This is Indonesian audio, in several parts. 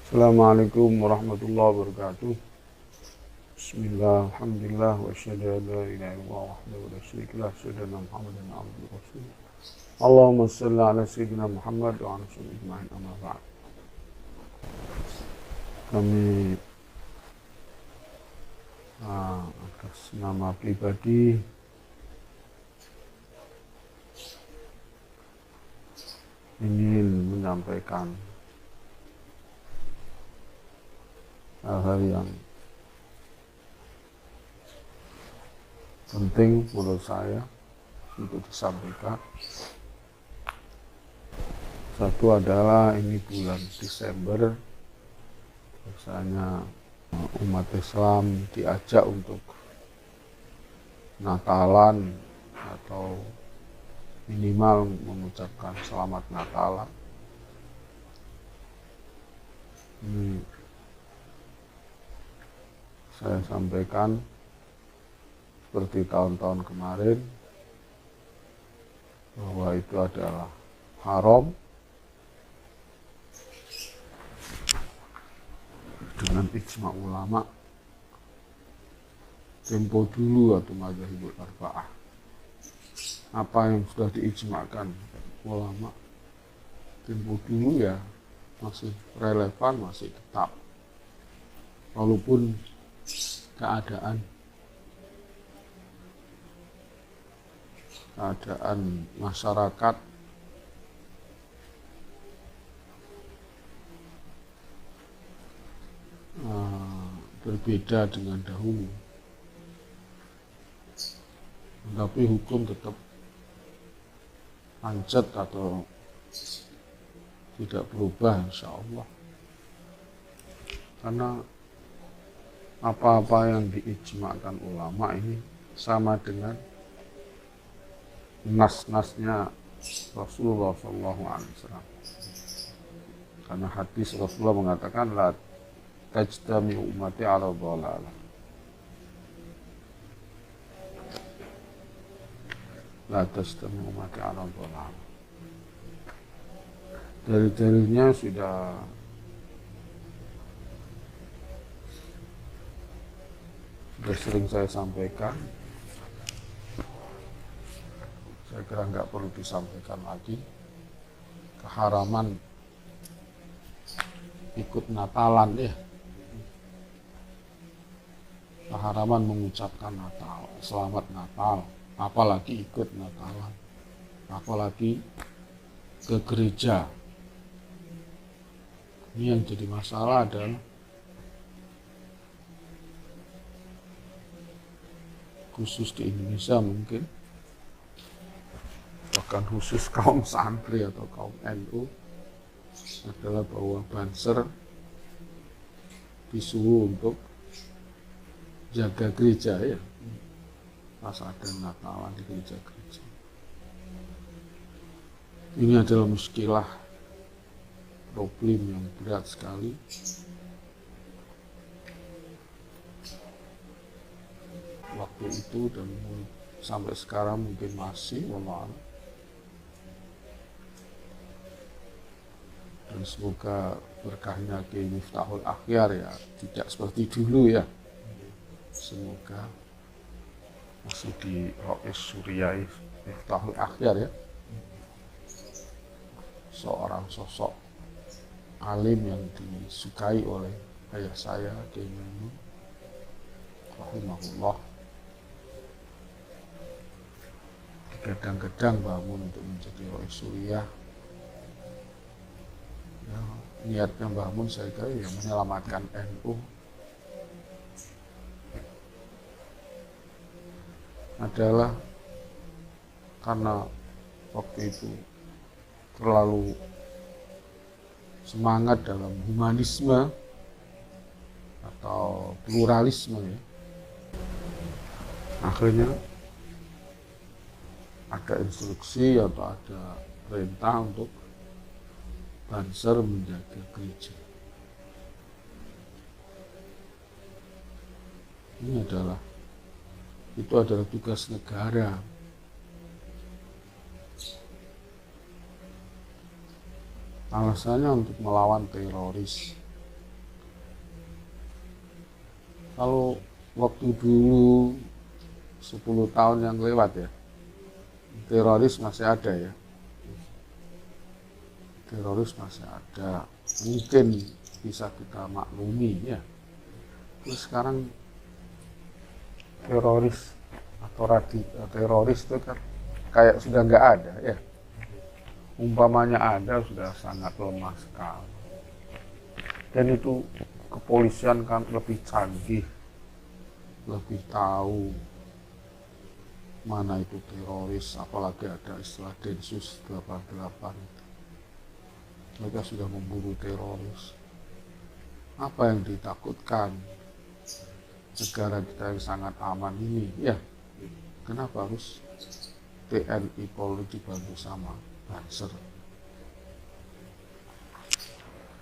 Assalamualaikum warahmatullahi wabarakatuh. Bismillah, alhamdulillah, wa asyhadu an la ilaha illallah wahdahu la syarika lah, asyhadu anna Muhammadan abduhu wa rasuluh. Allahumma shalli ala sayyidina Muhammad wa ala alihi ajma'in, amma ba'd. Kami atas nama pribadi ingin menyampaikan hal-hal yang penting menurut saya untuk disampaikan. Satu adalah ini bulan Desember, biasanya umat Islam diajak untuk Natalan atau minimal mengucapkan selamat Natalan. Ini saya sampaikan seperti tahun-tahun kemarin bahwa itu adalah haram dengan ijma ulama tempo dulu atau mazhabul arba'ah. Apa yang sudah diijmakan ulama tempo dulu ya masih relevan, masih tetap, walaupun keadaan masyarakat berbeda dengan dahulu, tapi hukum tetap lanjut atau tidak berubah insya Allah, karena apa-apa yang diijmakan ulama ini sama dengan nas-nasnya Rasulullah SAW. Karena hadis Rasulullah mengatakan la tajtami ummati ala dhalalah, la tajtami ummati ala dhalalah. Dalil-dalilnya sudah sering saya sampaikan, saya kira nggak perlu disampaikan lagi. Keharaman ikut Natalan ya, keharaman mengucapkan Natal, selamat Natal, apalagi ikut Natalan, apalagi ke gereja. Ini yang jadi masalah adalah khusus di Indonesia mungkin, bahkan khusus kaum santri atau kaum NU, adalah bahwa Banser disuruh untuk jaga gereja ya, pas ada Natalan di gereja-gereja. Ini adalah muskilah, problem yang berat sekali. Waktu itu dan sampai sekarang mungkin masih, wallah. Dan semoga berkahnya Kiai Miftahul Akhyar ya tidak seperti dulu ya. Semoga masih di Rois Suriyai Miftahul Akhyar ya, seorang sosok alim yang disukai oleh ayah saya Kiai Maimun rahimahullah. Kadang-kadang bangun untuk menjadi Rois Suriyah ya, niatnya Mbah Mun saya kira ya menyelamatkan NU. Adalah karena waktu itu terlalu semangat dalam humanisme atau pluralisme ya. Akhirnya ada instruksi atau ada perintah untuk Banser menjaga gereja. Itu adalah tugas negara. Alasannya untuk melawan teroris. Kalau waktu dulu 10 tahun yang lewat ya, teroris masih ada ya. Teroris masih ada. Mungkin bisa kita maklumi ya. Terus sekarang teroris atau teroris itu kan kayak sudah nggak ada ya. Umpamanya ada sudah sangat lemah sekali. Dan itu kepolisian kan lebih canggih, lebih tahu mana itu teroris, apalagi ada istilah Densus 88. Mereka sudah memburu teroris. Apa yang ditakutkan? Negara kita yang sangat aman ini, ya. Kenapa harus TNI Polri dibantu sama Banser?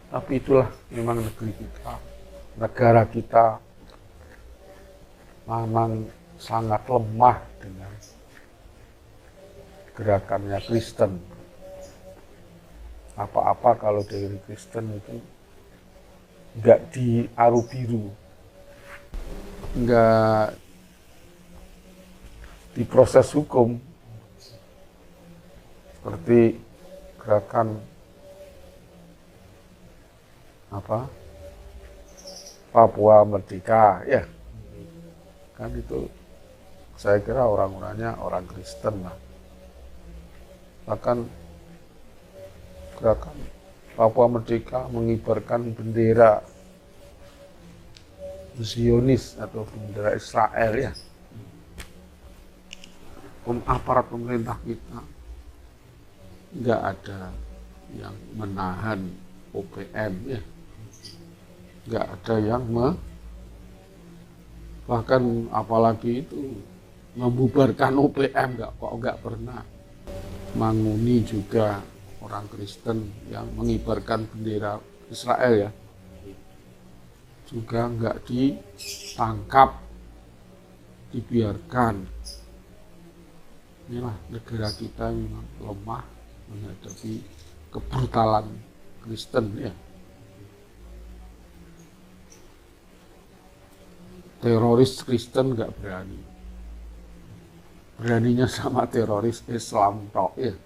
Tapi itulah memang negeri kita, negara kita memang sangat lemah dengan gerakannya Kristen. Apa-apa kalau dari Kristen itu nggak diaru biru, nggak diproses hukum, seperti gerakan Papua Merdeka, ya kan itu saya kira orang-orangnya orang Kristen lah. Bahkan gerakan Papua Merdeka mengibarkan bendera Zionis atau bendera Israel ya. Aparat pemerintah kita nggak ada yang menahan OPM ya, nggak ada yang bahkan apalagi itu membubarkan OPM nggak pernah. Manguni juga orang Kristen yang mengibarkan bendera Israel ya, juga nggak ditangkap, dibiarkan. Inilah negara kita memang lemah menghadapi kebrutalan Kristen ya. Teroris Kristen nggak berani. Beraninya sama teroris Islam tok ya.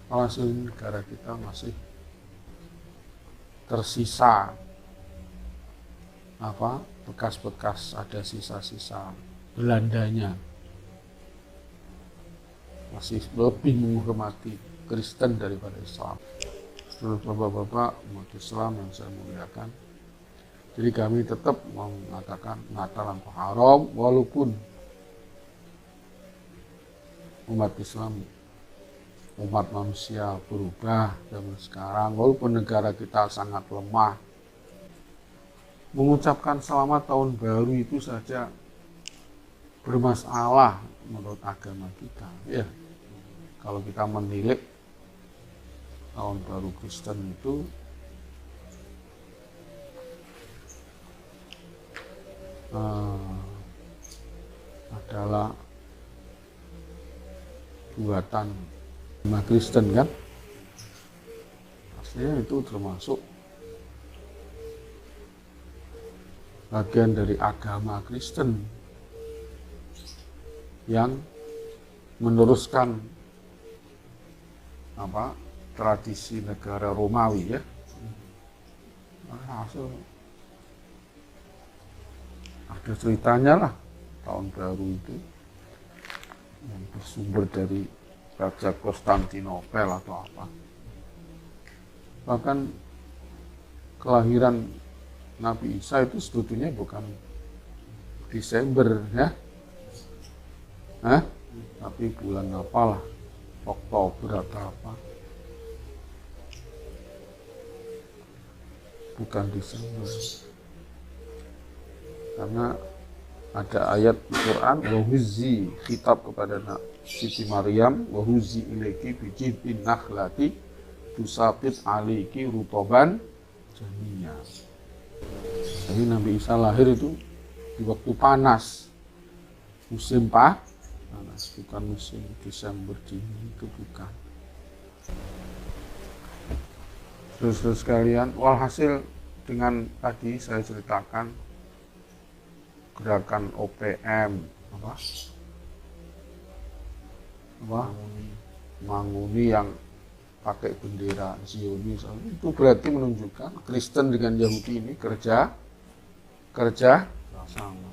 Alhasil negara kita masih tersisa bekas-bekas, ada sisa-sisa Belandanya. Masih lebih menghormati Kristen daripada Islam. Seluruh bapak-bapak umat Islam yang saya muliakan, jadi kami tetap mengatakan Natal atau haram, walaupun umat Islam, umat manusia berubah zaman sekarang, walaupun negara kita sangat lemah. Mengucapkan selamat tahun baru itu saja bermasalah menurut agama kita. Ya, kalau kita menilik tahun baru Kristen itu adalah buatan umat Kristen kan, pastinya itu termasuk bagian dari agama Kristen yang meneruskan tradisi negara Romawi ya. Hasil ada ceritanya lah tahun baru itu yang bersumber dari Raja Konstantinopel atau apa. Bahkan kelahiran Nabi Isa itu sebetulnya bukan Desember ya, tapi bulan apalah, Oktober atau apa, bukan Desember. Karena ada ayat di Quran, wahuzi, khitab kepada Siti Maryam, wahuzi ilaiki bijibin nakhlati tusabit aliki rutoban jaminya. Jadi Nabi Isa lahir itu di waktu panas, musim panas, bukan musim Desember dingin, itu bukan. Terus sekalian, walhasil dengan tadi saya ceritakan gerakan OPM Manguni yang pakai bendera Zionis, itu berarti menunjukkan Kristen dengan Yahudi ini kerja sama.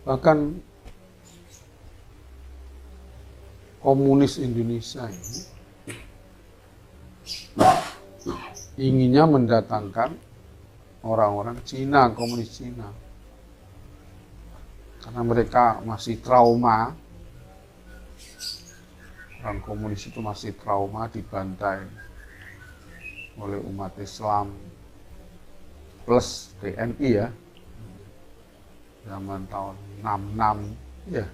Bahkan komunis Indonesia ini inginnya mendatangkan orang-orang Cina, komunis Cina, karena mereka masih trauma. Orang komunis itu masih trauma, dibantai oleh umat Islam plus TNI ya, zaman tahun 66 ya,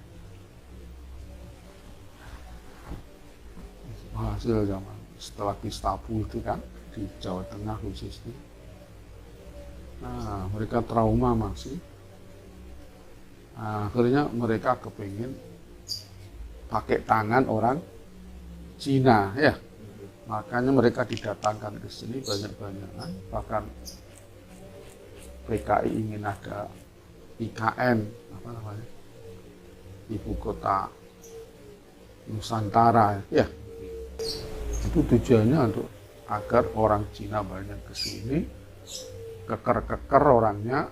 hasil zaman setelah Gestapo itu kan di Jawa Tengah khususnya. Nah, mereka trauma masih. Nah, akhirnya mereka kepingin pakai tangan orang Cina ya, makanya mereka didatangkan ke sini banyak-banyakan. Bahkan PKI ingin ada IKN, ibu kota Nusantara ya. Itu tujuannya untuk agar orang Cina banyak ke sini, keker-keker orangnya,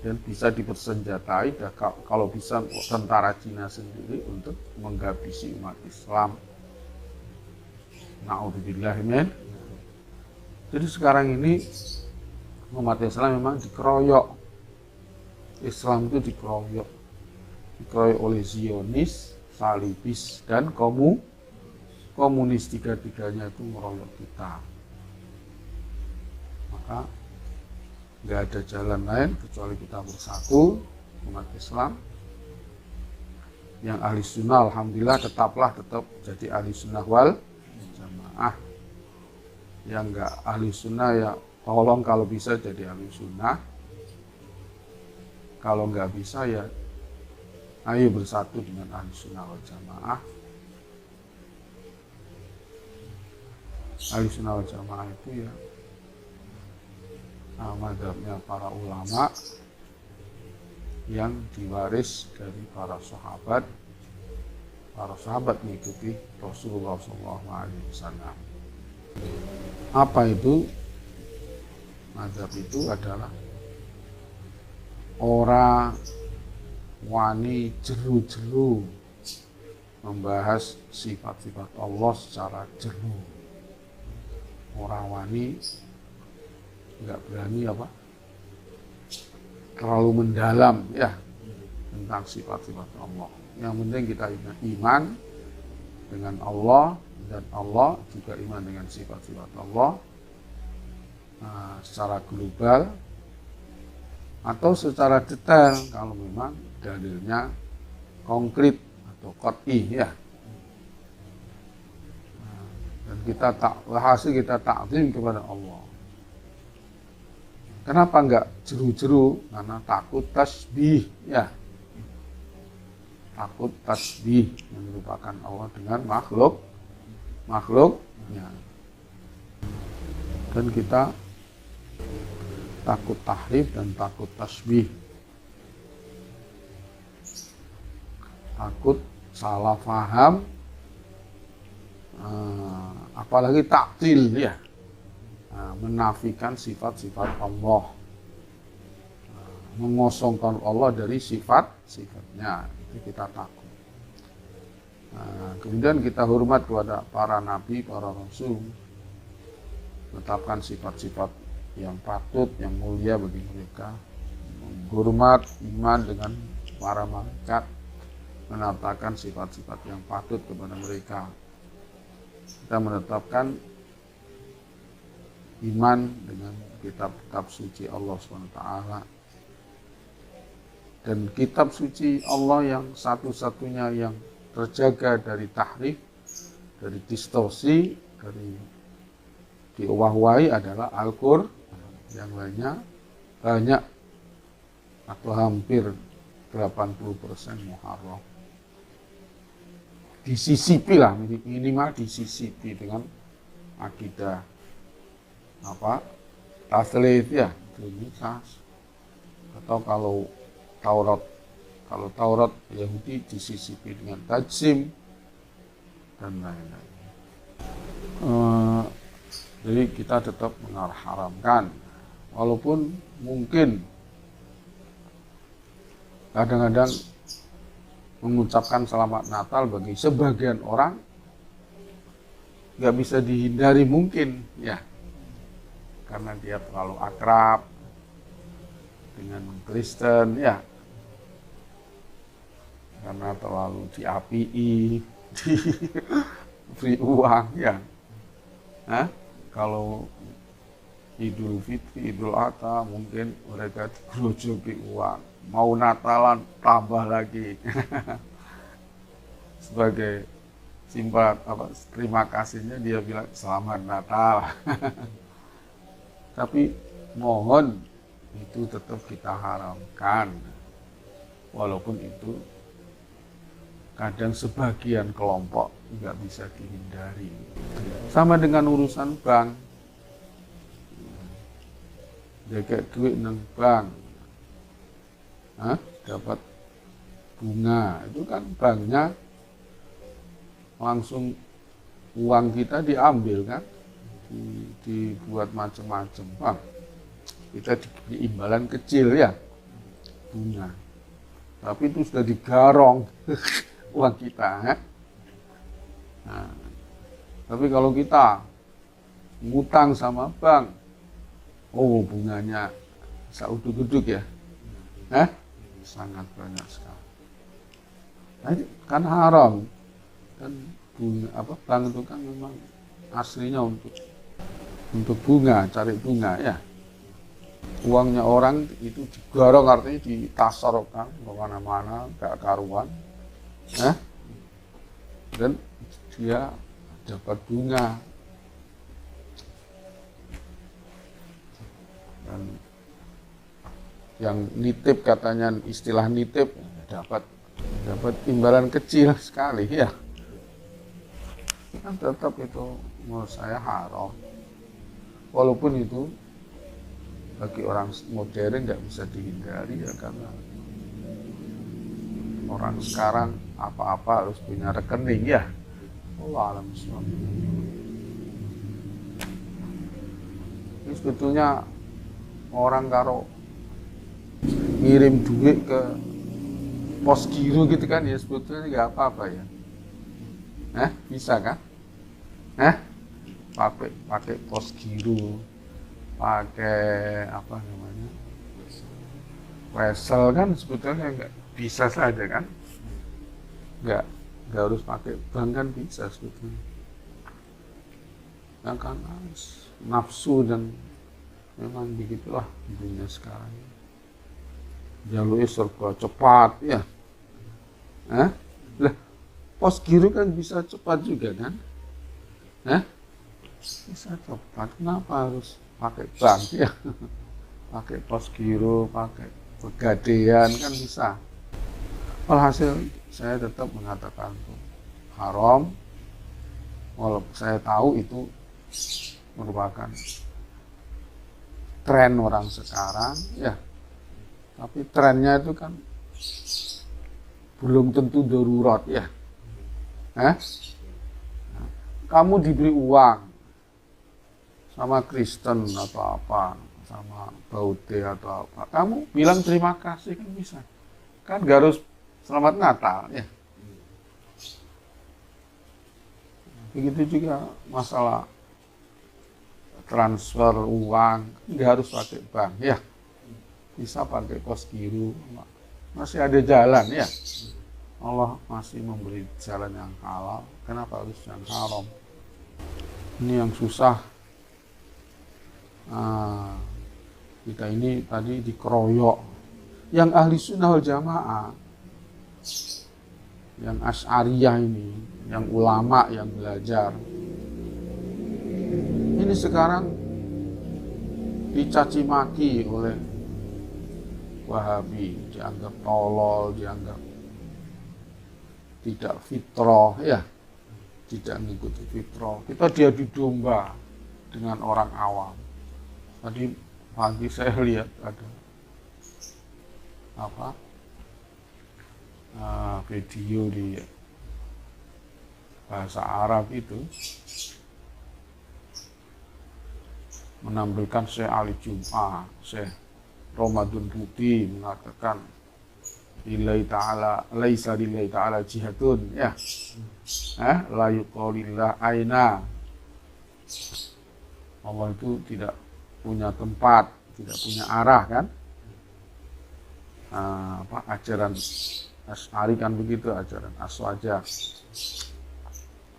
dan bisa dipersenjatai, dan kalau bisa tentara Cina sendiri untuk menghabisi umat Islam. Na'udzubillah min. Jadi sekarang ini umat Islam memang dikeroyok. Islam itu dikeroyok oleh Zionis, Salibis, dan komunis. Tiga-tiganya itu meroyok kita. Maka nggak ada jalan lain kecuali kita bersatu umat Islam. Yang ahli sunnah alhamdulillah tetap jadi ahli sunnah wal jamaah. Yang nggak ahli sunnah ya tolong kalau bisa jadi ahli sunnah. Kalau nggak bisa ya ayo bersatu dengan ahli sunnah wal jamaah. Ahli sunnah wal jamaah itu ya mazhabnya para ulama yang diwaris dari para sahabat mengikuti Rasulullah SAW. Apa itu? Mazhab itu adalah ora wani jeru-jeru membahas sifat-sifat Allah secara jeru. Ora wani, nggak berani terlalu mendalam ya tentang sifat-sifat Allah. Yang penting kita iman dengan Allah, dan Allah juga iman dengan sifat-sifat Allah secara global atau secara detail kalau memang dalilnya konkret atau qat'i ya. Dan kita takzim kepada Allah. Kenapa enggak jeru-jeru? Karena takut tasbih ya. Takut tasbih yang merupakan Allah dengan makhluknya. Dan kita takut tahrif dan takut tasbih. Takut salah paham, apalagi taktil ya. Menafikan sifat-sifat Allah, mengosongkan Allah dari sifat-sifatnya, itu kita takut. Kemudian kita hormat kepada para nabi, para rasul, menetapkan sifat-sifat yang patut, yang mulia bagi mereka, menghormat iman dengan para malaikat, menetapkan sifat-sifat yang patut kepada mereka. Kita menetapkan iman dengan kitab-kitab suci Allah SWT, dan kitab suci Allah yang satu-satunya yang terjaga dari tahrif, dari distorsi, dari diubah-ubahi adalah Al-Qur'an. Yang lainnya banyak atau hampir 80% muharraf. Disisipi lah, minimal disisipi dengan akidah apa taslif ya, Trinitas. Atau kalau Taurat Yahudi disisipi dengan tajsim dan lain-lain. Jadi kita tetap mengharamkan, walaupun mungkin kadang-kadang mengucapkan selamat Natal bagi sebagian orang nggak bisa dihindari mungkin ya, karena dia terlalu akrab dengan Kristen ya, karena terlalu diapii, diberi uang ya. Kalau Idul Fitri, Idul Adha mungkin mereka digerojoki uang, mau Natalan tambah lagi. Sebagai simpat terima kasihnya dia bilang selamat Natal. Tapi mohon itu tetap kita haramkan, walaupun itu kadang sebagian kelompok nggak bisa dihindari. Sama dengan urusan bank, jaga duit nang bank, dapat bunga, itu kan banknya langsung uang kita diambil kan, dibuat macam-macam. Bang, kita diberi imbalan kecil ya, bunga, tapi itu sudah digarong uang kita. Nah, tapi kalau kita ngutang sama bank, oh bunganya sauduk-uduk ya, sangat banyak sekali. Nah, kan haram. Dan bunga bank itu kan memang aslinya untuk bunga, cari bunga ya. Uangnya orang itu digarong, artinya ditasorkan kemana-mana, gak karuan, dan dia dapat bunga. Dan yang nitip, katanya istilah nitip, dapat imbalan kecil sekali ya. Kan tetap itu menurut saya haram, walaupun itu bagi orang modern tidak bisa dihindari ya, karena orang sekarang apa-apa harus punya rekening ya. Allah alam bismillah. Ini sebetulnya orang kalau ngirim duit ke pos giro gitu kan ya, sebetulnya nggak apa-apa ya. Bisa kan? Pakai pos giro, pakai wesel kan sebetulnya nggak bisa saja kan? Nggak harus pakai bank kan bisa sebetulnya. Nah, karena nafsu dan memang begitulah dunia sekarang. Jalurnya serba cepat ya. Pos giro kan bisa cepat juga kan? Bisa cepat. Kenapa harus pakai bank ya? Pakai pos giro, pakai pegadaian kan bisa. Alhasil saya tetap mengatakan itu haram, walaupun saya tahu itu merupakan tren orang sekarang ya. Tapi trennya itu kan belum tentu darurat ya. Kamu diberi uang sama Kristen atau apa, sama Baude atau apa, kamu bilang terima kasih kan bisa. Kan gak harus selamat Natal ya. Begitu juga masalah transfer uang, nggak harus pakai bank ya. Bisa pakai pos giro, masih ada jalan ya. Allah masih memberi jalan yang halal, kenapa harus yang haram? Ini yang susah. Kita ini tadi dikeroyok. Yang ahli sunnah wal jamaah, yang asy'ariyah ini, yang ulama yang belajar, ini sekarang dicaci maki oleh Wahabi, dianggap tolol, dianggap tidak fitrah ya, tidak mengikuti fitrah. Kita diadu domba dengan orang awam. Tadi pagi saya lihat ada apa video di bahasa Arab itu menampilkan Syekh Ali Jum'ah, Syekh Ramadan Putih mengatakan lillahi ta'ala laisa lillahi ta'ala jihadun ya. La yuqalillah aina. Allah itu tidak punya tempat, tidak punya arah kan? Ajaran Asy'ari kan begitu, ajaran Aswaja.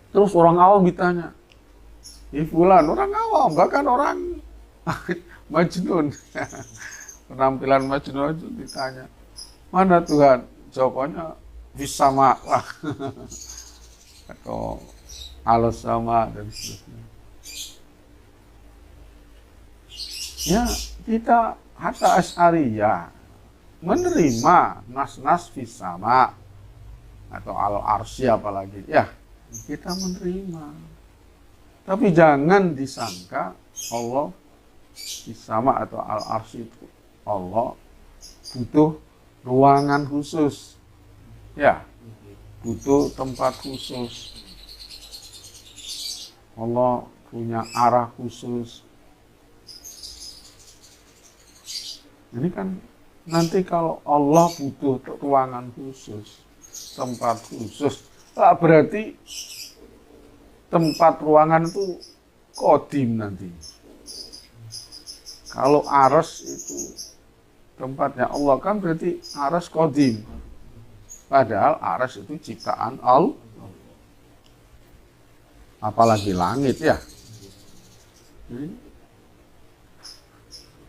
Terus orang awam ditanya, fulan, orang awam, bahkan orang Majnun. Penampilan Majnun itu ditanya, mana Tuhan? Jawabannya Bisama lah. Atau alas sama dan seterusnya. Ya, kita hatta Asy'ariyah menerima nas-nas fisama atau al-arsy apalagi. Ya, kita menerima. Tapi jangan disangka Allah fisama atau al-arsy itu Allah butuh ruangan khusus. Ya, butuh tempat khusus. Allah punya arah khusus. Ini kan nanti kalau Allah butuh ruangan khusus, tempat khusus, berarti tempat ruangan itu kodim nanti. Kalau aras itu tempatnya Allah kan berarti aras kodim. Padahal aras itu ciptaan Allah. Apalagi langit ya.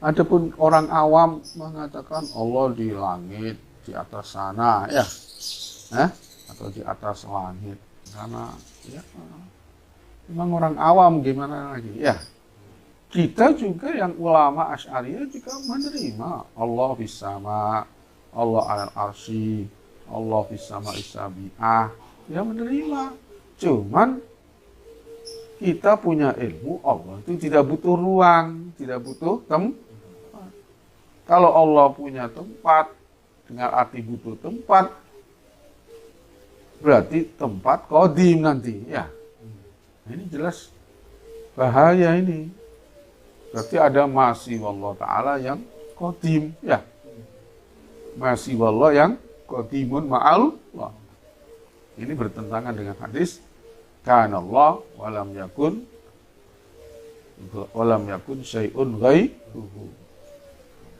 Adapun orang awam mengatakan Allah di langit, di atas sana ya. Atau di atas langit. Karena ya memang orang awam gimana lagi ya. Kita juga yang ulama Asy'ariyah juga menerima Allah fis-sama, Allah al-arsy, Allah fis-sama isabi'ah. Ya menerima. Cuman kita punya ilmu Allah itu tidak butuh ruang, tidak butuh tempat. Kalau Allah punya tempat, dengan arti butuh tempat, berarti tempat kodim nanti. Ya, ini jelas bahaya ini. Berarti ada masih Allah Ta'ala yang kodim. Ya, masih Allah yang kodimun ma'al Allah. Ini bertentangan dengan hadis kana Allah walam yakun syai'un ghairuhu.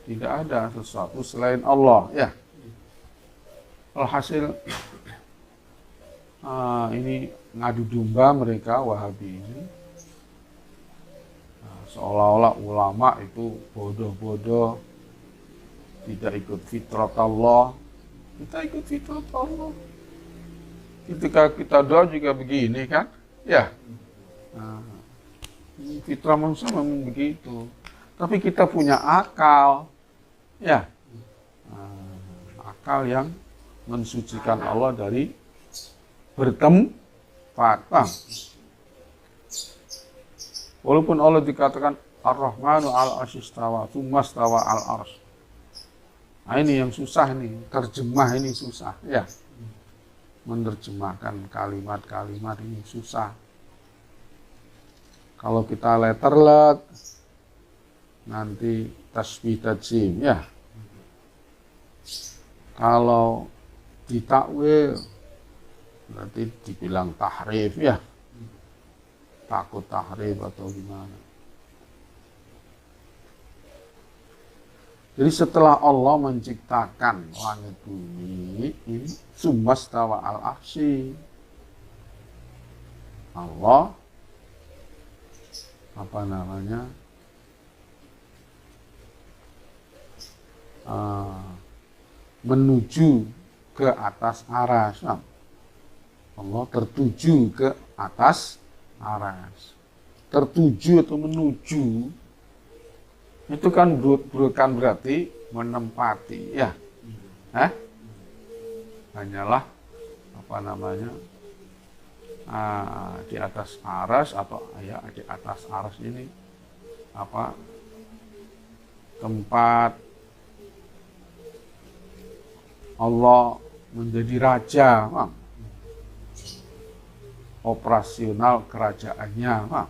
Tidak ada sesuatu selain Allah ya. Alhasil ini ngadu domba mereka Wahabi ini. Seolah-olah ulama itu bodoh-bodoh, tidak ikut fitrat Allah. Kita ikut fitrat Allah. Ketika kita doa juga begini kan, ya. Fitrah manusia memang begitu. Tapi kita punya akal, ya. Akal yang mensucikan Allah dari bertempat. Walaupun Allah dikatakan Ar-Rahmanu al-Arsy istawa, tsumma istawa al-Arsy. Nah, ini yang susah nih, terjemah ini susah, ya. Menerjemahkan kalimat-kalimat ini susah. Kalau kita letterlet, nanti tasbih tajim, ya. Kalau ditakwil, nanti dibilang tahrif, ya. Takut tahrif atau gimana. Jadi setelah Allah menciptakan langit bumi, ini tsummastawa al-arsy. Allah menuju ke atas aras. Allah tertuju ke atas aras. Tertuju atau menuju itu kan bukan berarti menempati, ya. Hanyalah di atas aras atau ya di atas aras ini tempat Allah menjadi raja, Bang. Operasional kerajaannya, Bang.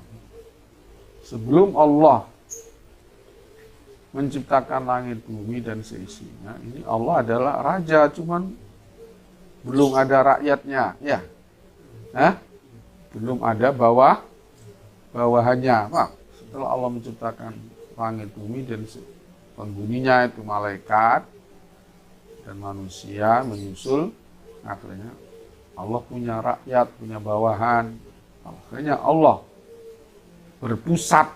Sebelum Allah menciptakan langit bumi dan seisinya, ini Allah adalah raja, cuman belum ada rakyatnya, ya. Belum ada bawahannya, Bang. Setelah Allah menciptakan langit bumi dan penghuninya itu malaikat dan manusia menyusul, akhirnya Allah punya rakyat, punya bawahan. Akhirnya Allah berpusat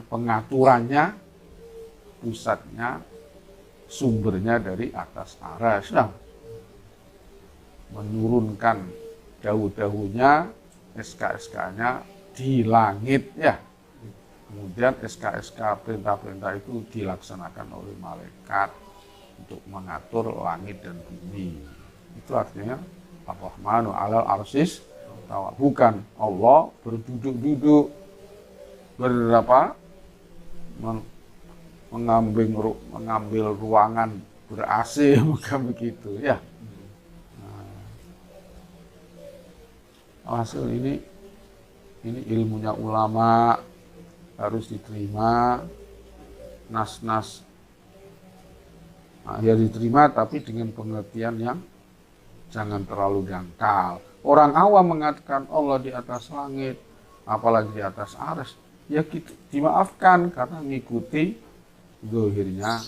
pengaturannya, pusatnya, sumbernya dari atas arsy, menurunkan dahu-dahunya, SK-SK-nya di langit, ya. Kemudian SK-SK perintah-perintah itu dilaksanakan oleh malaikat untuk mengatur langit dan bumi. Itu artinya Ar-Rahmanu 'alal 'arsyis istawa. Bukan Allah berduduk-duduk mengambil ruangan ber-AC, bukan begitu, ya. Hasil ini ilmunya ulama, harus diterima, nas-nas ya diterima, tapi dengan pengertian yang jangan terlalu dangkal. Orang awam mengatakan Allah di atas langit, apalagi di atas arsy, ya kita dimaafkan karena mengikuti zahirnya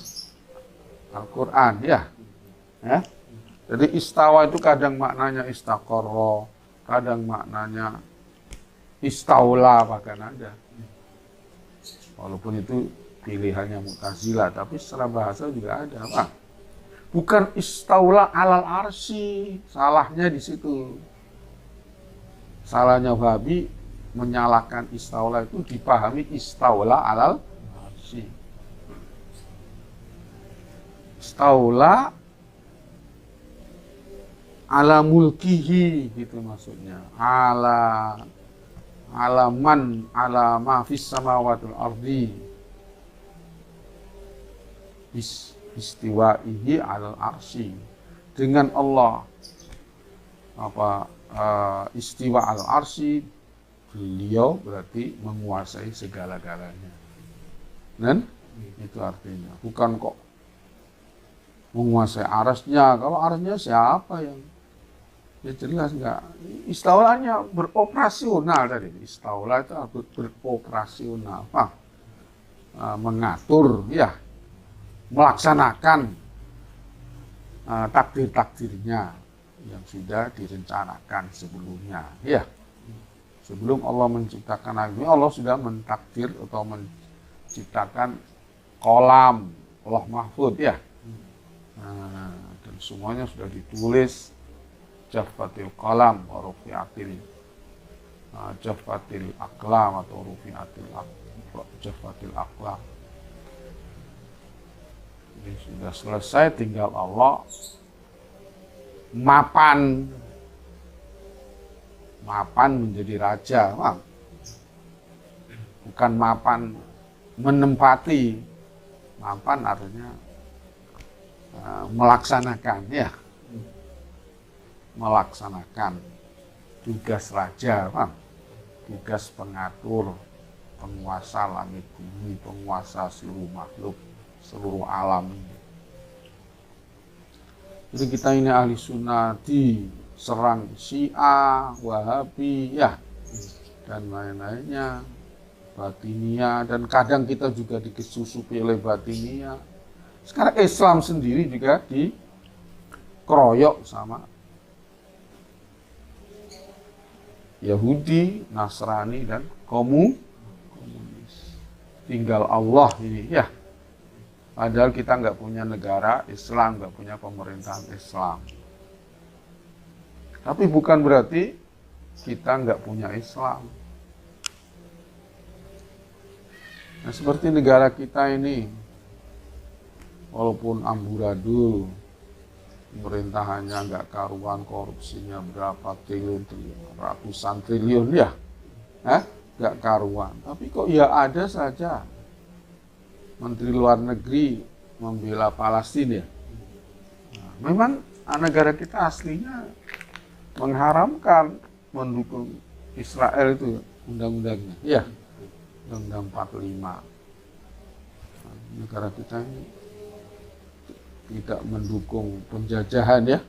Al-Quran, ya. Jadi istawa itu kadang maknanya istaqarra, kadang maknanya istaula, bahkan ada. Walaupun itu pilihannya Mu'tazilah, tapi secara bahasa juga ada, Pak. Bukan istaula alal arsy, salahnya di situ. Salahnya Wahabi menyalahkan istaula itu dipahami istaula alal arsy. Istaula ala mulkihi, gitu maksudnya. Alaman ala ma fis samawati wal ardi istiwaihi alal arsy. Dengan Allah istiwa al arsy, beliau berarti menguasai segala-galanya. Dan itu artinya bukan kok menguasai arsy-nya. Kalau arsy-nya siapa yang, ya jelas enggak. Istaulanya beroperasional tadi. Istaula itu beroperasional, mengatur, ya, melaksanakan takdir-takdirnya yang sudah direncanakan sebelumnya, ya. Sebelum Allah menciptakan langit, Allah sudah mentakdir atau menciptakan kolam, Allah mahfud, ya. Dan semuanya sudah ditulis. Jaffatil qalam wa rufi'atil jaffatil aqlam atau jaffatil aqlam. Jadi sudah selesai, tinggal Allah mapan menjadi raja, bukan mapan menempati. Mapan artinya melaksanakan, ya. Melaksanakan tugas raja, tugas pengatur, penguasa langit bumi, penguasa seluruh makhluk, seluruh alam ini. Jadi kita ini ahli sunnah diserang Syiah, Wahabi, ya, dan lain-lainnya, Batinia, dan kadang kita juga dikesusupi oleh Batinia. Sekarang Islam sendiri juga dikeroyok sama Yahudi, Nasrani, dan komunis. Tinggal Allah ini, ya. Padahal kita nggak punya negara Islam, nggak punya pemerintahan Islam. Tapi bukan berarti kita nggak punya Islam. Nah, seperti negara kita ini, walaupun amburadul, pemerintahannya nggak karuan, korupsinya berapa triliun, ratusan triliun, ya. nggak karuan. Tapi kok ya ada saja Menteri Luar Negeri membela Palestina. Nah, memang negara kita aslinya mengharamkan mendukung Israel itu undang-undangnya. Ya, Undang-Undang 45. Nah, negara kita ini tidak mendukung penjajahan ya.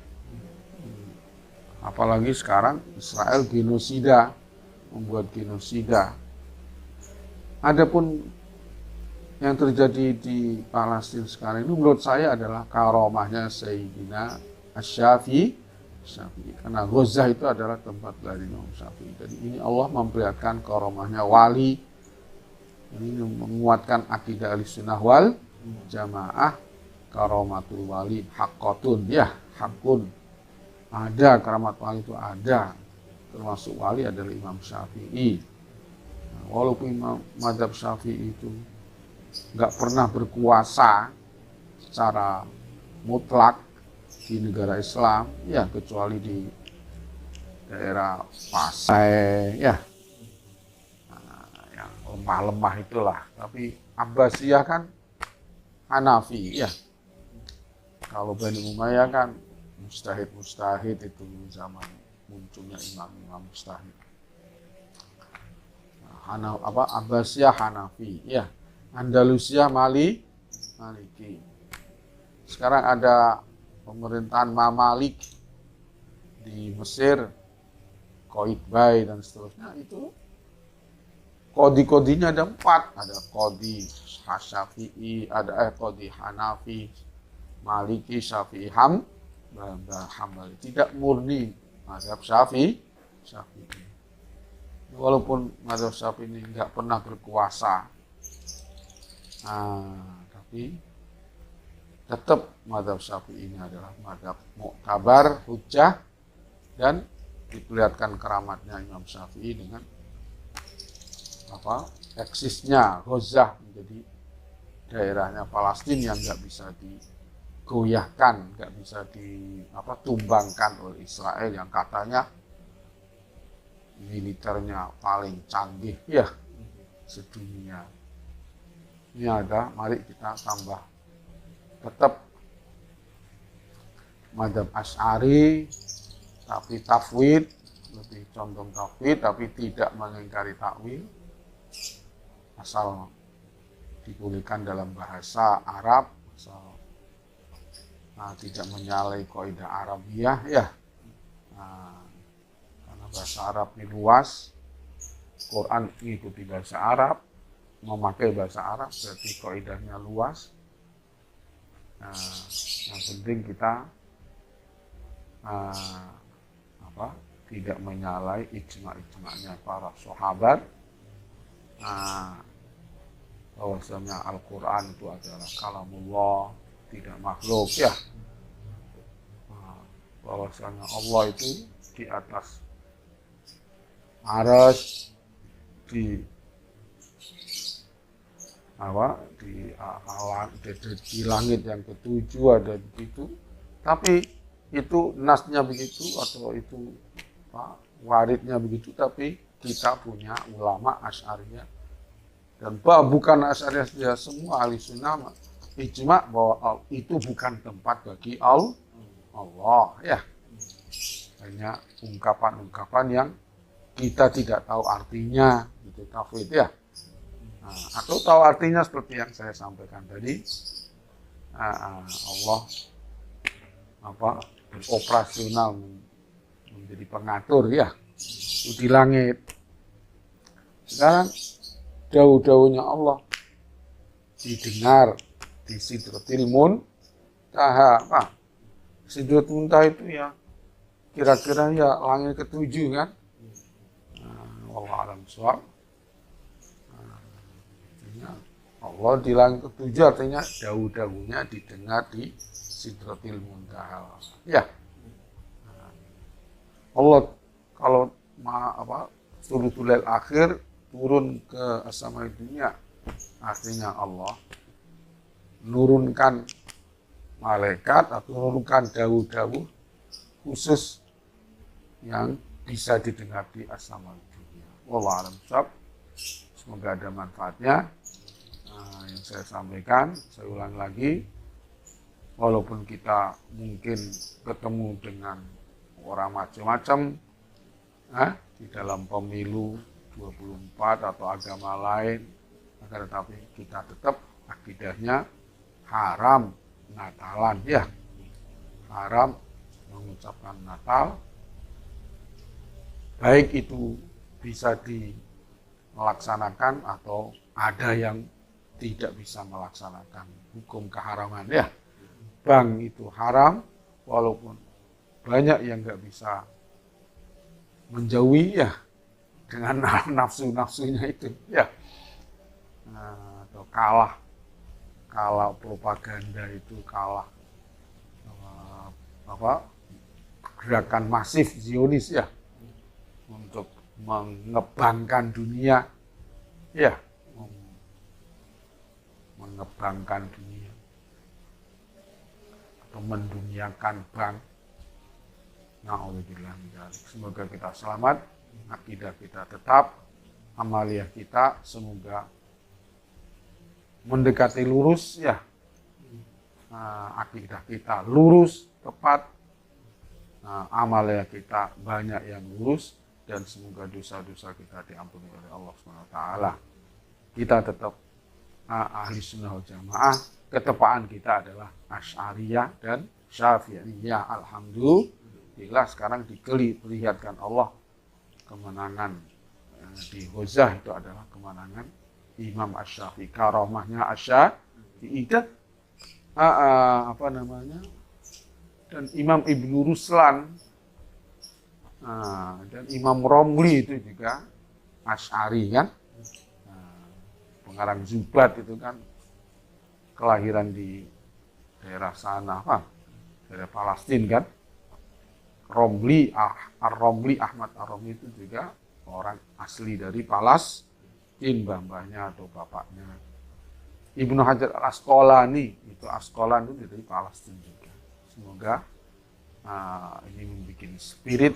Apalagi sekarang Israel genosida, membuat genosida. Adapun yang terjadi di Palestina sekarang ini menurut saya adalah karomahnya Sayyidina Asy-Syafi'i. Karena Gaza itu adalah tempat dari Imam Syafi'i. Jadi ini Allah memperlihatkan karomahnya wali. Ini menguatkan akidah Ahlussunnah wal Jamaah. Karomatul wali haqqatun, ya hakun. Ada karamat wali itu ada. Termasuk wali adalah Imam Syafi'i. Nah, walaupun mazhab Syafi'i itu nggak pernah berkuasa secara mutlak di negara Islam, ya kecuali di daerah Pasai, ya yang lemah-lemah itulah. Tapi Abbasiyah kan Hanafi, ya. Kalau Bani Umayyah kan mustahid itu zaman munculnya imam-imam mustahid. Nah, Abbasiyah Hanafi, ya. Andalusia Maliki. Sekarang ada pemerintahan Mamalik di Mesir, Qaitbay dan seterusnya. Itu kodi-kodinya ada 4. Ada kodi Syafi'i, ada kodi Hanafi, Maliki, Syafi'i, Hambali. Tidak murni mazhab Syafi'i. Walaupun mazhab Syafi'i ini nggak pernah berkuasa, tapi tetap mazhab Syafi'i ini adalah mazhab mu'tabar, hujjah, dan diperlihatkan keramatnya Imam Syafi'i dengan eksisnya Gaza menjadi daerahnya Palestina yang nggak bisa digoyahkan, nggak bisa ditumbangkan oleh Israel yang katanya militernya paling canggih ya sedunia. Ini ada, mari kita tambah tetap mazhab Asy'ari tapi tafwid, lebih condong tafwid tapi tidak mengingkari takwil, asal dipulihkan dalam bahasa Arab, asal tidak menyalahi kaidah Arabiyah ya. Karena bahasa Arab ini luas, Quran mengikuti bahasa Arab, memakai bahasa Arab berarti kaidahnya luas. Yang penting kita tidak menyalahi ijma'-ijma'nya para sahabat, bahwasanya Al-Quran itu adalah kalamullah, tidak makhluk ya. Bahwasanya Allah itu di atas arsy, di langit yang ketujuh ada begitu. Tapi itu nasnya begitu atau itu waridnya begitu, tapi kita punya ulama Asy'ariyah dan bukan Asy'ariyah semua, ahli sunnah ijma' bahwa itu bukan tempat bagi Allah ya. Hanya ungkapan-ungkapan yang kita tidak tahu artinya, itu tafwid ya. Atau tahu artinya seperti yang saya sampaikan tadi, Allah beroperasional menjadi pengatur ya di langit. Sekarang dahu-dahunya Allah didengar di Sidratil Muntaha. Sidratul Muntaha itu ya kira-kira ya langit ketujuh kan. Wallahu a'lam bishawab. Allah di langit ketujuh artinya dahu-dahunya didengar di Sidratil Muntaha. Ya. Allah kalau sulusul lail akhir turun ke as-samai dunia, artinya Allah nurunkan malaikat atau nurunkan dahu-dahu khusus yang bisa didengar di as-samai dunia. Wallahu a'lam bishawab. Semoga ada manfaatnya. Yang saya sampaikan, saya ulang lagi, walaupun kita mungkin ketemu dengan orang macam-macam di dalam pemilu 24 atau agama lain, akan tetapi kita tetap akidahnya haram Natalan, ya, haram mengucapkan Natal, baik itu bisa melaksanakan atau ada yang tidak bisa melaksanakan hukum keharaman, ya. Bank itu haram, walaupun banyak yang nggak bisa menjauhi, ya, dengan nafsu-nafsunya itu, ya. Atau kalah propaganda itu, kalah gerakan masif Zionis, ya, untuk mengebangkan dunia, ya, mengebangkan dunia atau menduniakan bank. Na'udzubillah min dzalik. Semoga kita selamat, akidah kita tetap, amaliyah kita semoga mendekati lurus, ya. Akidah kita lurus, tepat, amaliyah kita banyak yang lurus, dan semoga dosa-dosa kita diampuni oleh Allah SWT. Kita tetap ahli sunnah wal jamaah, ketepaan kita adalah Asy'ariyah dan Syafi'iyah. Alhamdulillah sekarang diperlihatkan Allah kemenangan di Ghazah, itu adalah kemenangan Imam Asy-Syafi'i, karomahnya Asy-Syafi'i, dan Imam Ibnu Ruslan, dan Imam Romli itu juga Asy'ari, kan. Pengarang Zubat itu kan kelahiran di daerah sana, daerah Palestina, kan. Romli, Ahmad Ar-Romli itu juga orang asli dari Palestina, mbahnya atau bapaknya. Ibnu Hajar Al-Asqalani, itu Asqalan itu dari Palestina juga. Semoga ini membuat spirit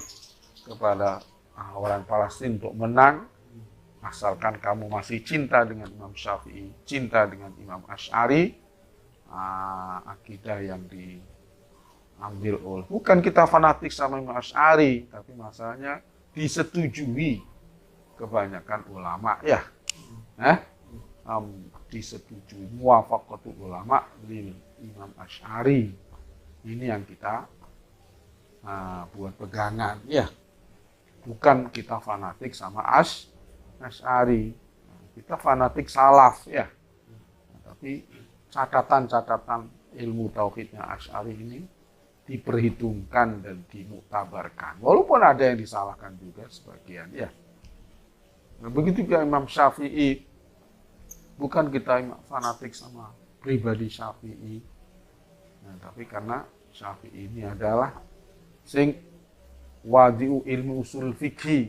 kepada orang Palestina untuk menang, asalkan kamu masih cinta dengan Imam Syafi'i, cinta dengan Imam Asy'ari, akidah yang diambil oleh, bukan kita fanatik sama Imam Asy'ari, tapi masalahnya disetujui kebanyakan ulama, ya, disetujui, muwafaqatul ulama lil Imam Asy'ari. Ini yang kita buat pegangan, ya. Bukan kita fanatik sama Asy'ari, kita fanatik salaf, ya. Tapi catatan-catatan ilmu tauhidnya Asy'ari ini diperhitungkan dan dimuktabarkan, walaupun ada yang disalahkan juga sebagian, ya. Nah, begitu juga Imam Syafi'i, bukan kita fanatik sama pribadi Syafi'i, tapi karena Syafi'i ini adalah sing wadi'u ilmu usul fikih,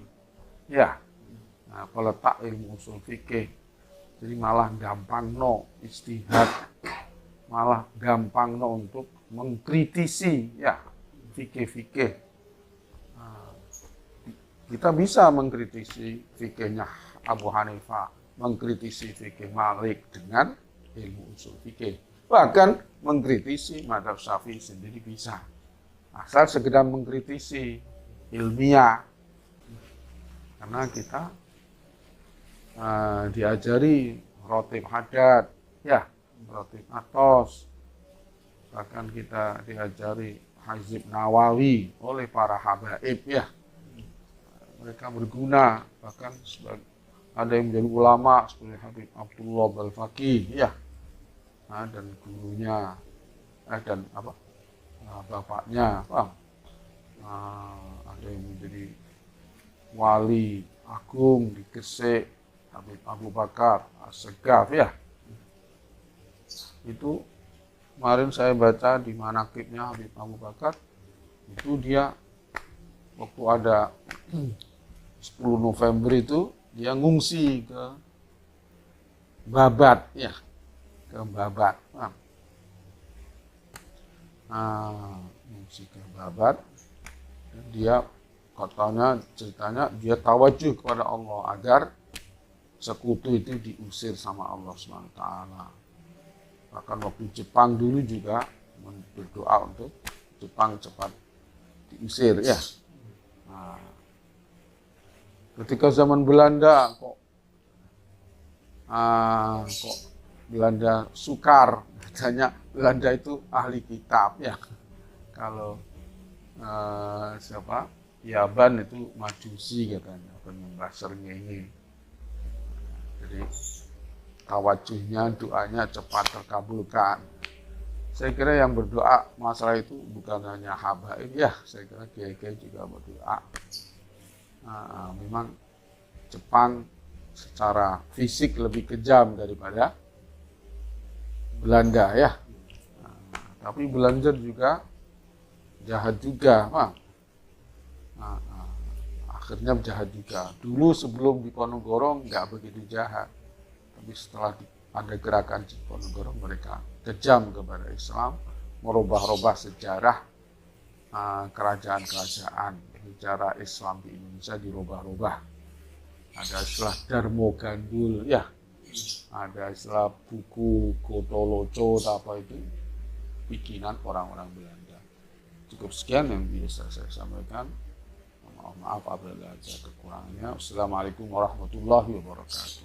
ya. Peletak ilmu usul fikih, jadi malah gampang ijtihad, malah gampang untuk mengkritisi, ya, fikih. Kita bisa mengkritisi fikihnya Abu Hanifah, mengkritisi fikih Malik dengan ilmu usul fikih, bahkan mengkritisi mazhab Syafi'i sendiri bisa, asal sekedar mengkritisi ilmiah. Karena kita diajari rotib haddad, ya, rotib atos, bahkan kita diajari hizib nawawi oleh para habaib, ya. Mereka berguna, bahkan ada yang menjadi ulama seperti Habib Abdullah Al-Faqih, ya, dan gurunya dan bapaknya, ada yang menjadi wali agung di Gresik, Habib Abu Bakar As-Segaf, ya. Itu kemarin saya baca di manaqibnya Habib Abu Bakar, itu dia waktu ada 10 November itu dia ngungsi ke Babat, ya, ke Babat. Ngungsi ke Babat, dia katanya, ceritanya dia tawajuh kepada Allah agar sekutu itu diusir sama Allah SWT. Bahkan waktu Jepang dulu juga berdoa untuk Jepang cepat diusir ya. Nah, ketika zaman Belanda kok Belanda sukar, katanya Belanda itu ahli kitab ya. Kalau Yaban itu majusi katanya, penyembah srengenge. Jadi tawajuhnya, doanya cepat terkabulkan. Saya kira yang berdoa masalah itu bukan hanya habaib ya, saya kira kiai-kiai juga berdoa. Memang Jepang secara fisik lebih kejam daripada Belanda ya. Tapi Belanda juga jahat juga, akhirnya jahat juga. Dulu sebelum Diponegoro nggak begitu jahat, tapi setelah ada gerakan Diponegoro mereka kejam kepada Islam, merubah-rubah sejarah kerajaan-kerajaan, sejarah Islam di Indonesia dirubah-rubah. Ada istilah Darmo Gandul, ya, ada istilah buku Gotoloco, apa itu bikinan orang-orang Belanda. Cukup sekian yang bisa saya sampaikan. Maaf apabila ada kekurangannya. Wassalamualaikum warahmatullahi wabarakatuh.